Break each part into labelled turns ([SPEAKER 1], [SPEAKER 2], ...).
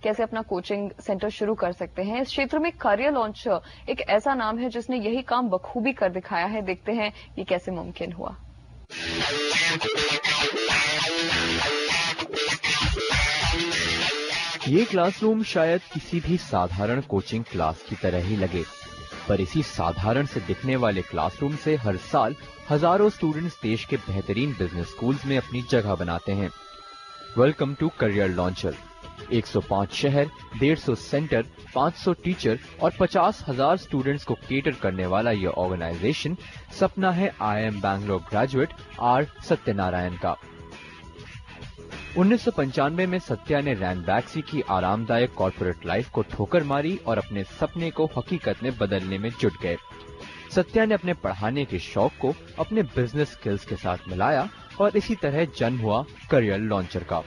[SPEAKER 1] कैसे अपना coaching centre शुरू कर सकते हैं। इस क्षेत्र में करियर लॉन्चर एक ऐसा नाम है जिसने यही काम बखूबी कर दिखाया है। देखते हैं ये कैसे मुमकिन हुआ।
[SPEAKER 2] ये क्लासरूम शायद किसी भी साधारण कोचिंग क्लास की तरह ही लगे, पर इसी साधारण से दिखने वाले क्लासरूम से हर साल हजारों स्टूडेंट्स देश के बेहतरीन बिजनेस स्कूल्स में अपनी जगह बनाते हैं। Welcome to career launcher. 105 शहर, 150 सेंटर, 500 टीचर और 50,000 स्टूडेंट्स को केटर करने वाला यह ऑर्गेनाइजेशन सपना है IIM Bangalore graduate R Satyanarayana का। 1995 में सत्या ने रैनबैक्सी की आरामदायक कॉर्पोरेट लाइफ को ठोकर मारी और अपने सपने को हकीकत में बदलने में जुट गए। सत्या ने अपने पढ़ाने के शौक को अपने बिजनेस स्किल्स के साथ मिलाया और इसी तरह जन्म हुआ करियर लॉन्चर का।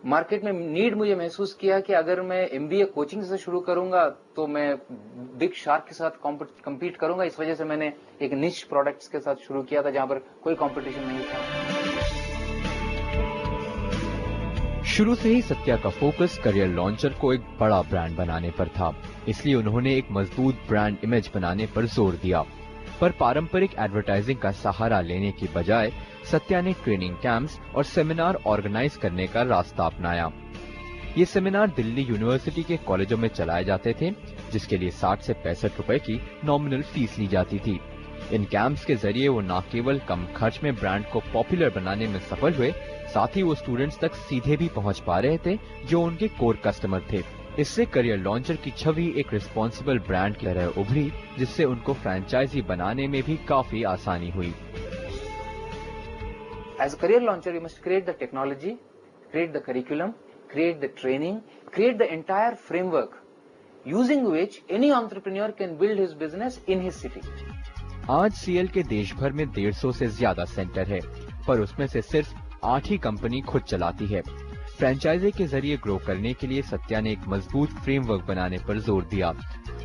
[SPEAKER 3] मार्केट में नीड मुझे महसूस किया कि अगर मैं MBA कोचिंग से शुरू करूंगा तो मैं बिग शार्क के साथ कम्पीट करूंगा। इस वजह से मैंने एक निश प्रोडक्ट्स के साथ शुरू किया था जहां पर कोई कंपटीशन नहीं था।
[SPEAKER 2] शुरू से ही सत्या का फोकस करियर लॉन्चर को एक बड़ा ब्रांड बनाने पर था, इसलिए उन्होंने एक मजबूत ब्रांड इमेज बनाने पर जोर दिया। पर पारंपरिक एडवर्टाइजिंग का सहारा लेने की बजाय सत्या ने ट्रेनिंग कैंप्स और सेमिनार ऑर्गेनाइज करने का रास्ता अपनाया। ये सेमिनार दिल्ली यूनिवर्सिटी के कॉलेजों में चलाए जाते थे, जिसके लिए 60 से 65 रुपए की नॉमिनल फीस ली जाती थी। इन कैंप्स के जरिए वो न केवल कम खर्च में ब्रांड को पॉपुलर बनाने में सफल हुए, साथ ही वो स्टूडेंट्स तक सीधे भी पहुंच पा रहे थे जो उनके कोर कस्टमर थे। इससे करियर लॉन्चर की छवि एक रिस्पॉन्सिबल ब्रांड की तरह उभरी, जिससे उनको फ्रेंचाइजी बनाने में भी काफी आसानी हुई।
[SPEAKER 3] As a career launcher, you must create the technology, create the curriculum, create the training, create the entire framework, using which any entrepreneur can build his business in his city.
[SPEAKER 2] आज CL के देश भर में 150 से ज्यादा centre है, पर उसमें से सिर्फ 8 ही कंपनी खुद चलाती है। फ्रेंचाइजी के जरिए ग्रो करने के लिए सत्या ने एक मजबूत फ्रेमवर्क बनाने पर जोर दिया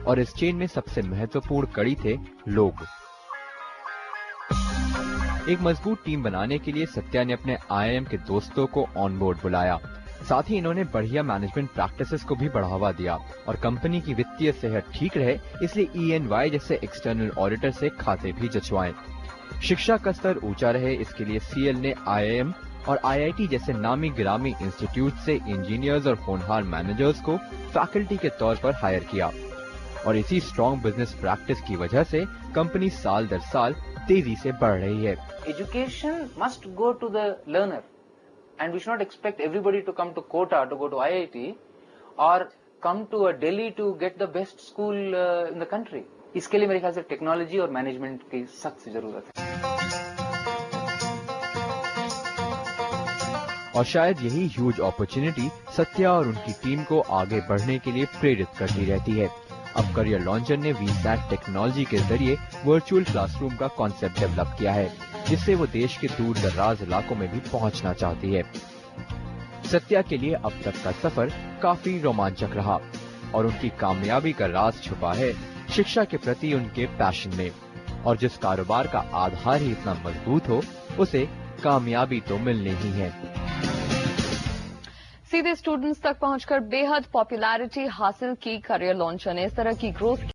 [SPEAKER 2] और इस चेन में सबसे महत्वपूर्ण कड़ी थे लोग। एक मजबूत टीम बनाने के लिए सत्या ने अपने IIM के दोस्तों को ऑन बोर्ड बुलाया। साथ ही इन्होंने बढ़िया मैनेजमेंट प्रैक्टिसेस को भी बढ़ावा दिया और कंपनी की वित्तीय सेहत ठीक रहे, इसलिए EY जैसे एक्सटर्नल ऑडिटर से खाते भी जचवाएं। शिक्षा का स्तर ऊंचा रहे, इसके लिए CL ने IIM और IIT जैसे नामी गिरामी इंस्टीट्यूट से इंजीनियर्स और होनहार मैनेजर्स को फैकल्टी के तौर पर हायर किया और इसी स्ट्रॉन्ग बिजनेस प्रैक्टिस की वजह से कंपनी साल दर साल तेजी से बढ़ रही है।
[SPEAKER 3] Education must go to the learner and we should not expect everybody to come to Kota to go to IIT or come to a Delhi to get the best school in the country. इसके लिए मेरे ख्याल से technology और management की सख्त जरूरत है।
[SPEAKER 2] और शायद यही ह्यूज अपॉर्चुनिटी सत्या और उनकी टीम को आगे बढ़ने के लिए प्रेरित करती रहती है। अब करियर लॉन्चर ने VSAT टेक्नोलॉजी के जरिए वर्चुअल क्लासरूम का कॉन्सेप्ट डेवलप किया है, जिससे वो देश के दूर दराज इलाकों में भी पहुंचना चाहती है। सत्या के लिए अब तक का सफर काफी रोमांचक रहा और उनकी कामयाबी का राज छुपा है शिक्षा के प्रति उनके पैशन में। और जिस कारोबार का आधार ही इतना मजबूत हो, उसे कामयाबी तो मिलनी ही है।
[SPEAKER 1] सीधे स्टूडेंट्स तक पहुंचकर बेहद पॉपुलैरिटी हासिल की करियर लॉन्चर ने इस तरह की ग्रोथ